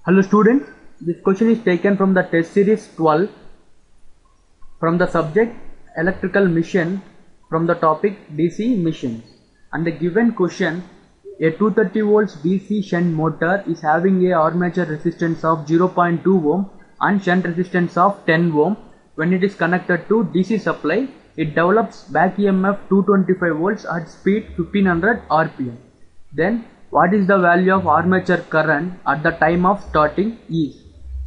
Hello students, this question is taken from the test series 12 from the subject electrical machine from the topic DC machines, and the given question: a 230 volts DC shunt motor is having a armature resistance of 0.2 ohm and shunt resistance of 10 ohm. When it is connected to DC supply, it develops back EMF 225 volts at speed 1500 rpm. Then what is the value of armature current at the time of starting is?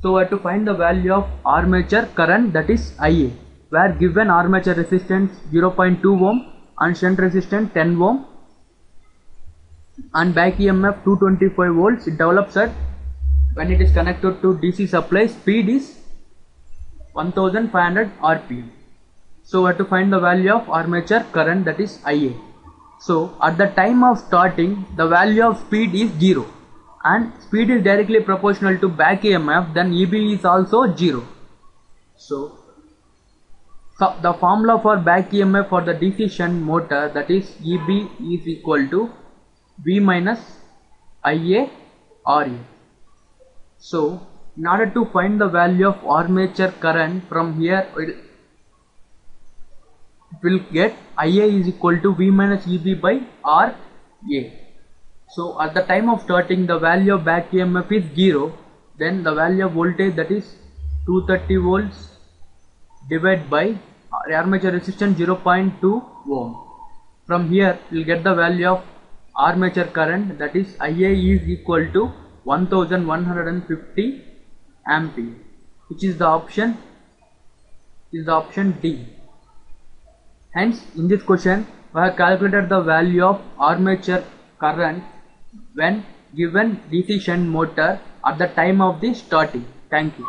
So we have to find the value of armature current, that is IA, where given armature resistance 0.2 ohm and shunt resistance 10 ohm and back EMF 225 volts, it develops at, when it is connected to DC supply, speed is 1500 rpm. So we have to find the value of armature current, that is IA. So at the time of starting, the value of speed is 0 and speed is directly proportional to back EMF, then EB is also 0. So the formula for back EMF for the DC shunt motor, that is EB is equal to V minus IA RA. So in order to find the value of armature current, from here it will get IA is equal to V minus EB by RA. So at the time of starting, the value of back EMF is 0, then the value of voltage, that is 230 volts divided by armature resistance 0.2 ohm. From here we will get the value of armature current, that is IA is equal to 1150 ampere, which is the option D. Hence, in this question, we have calculated the value of armature current when given DC shunt motor at the time of the starting. Thank you.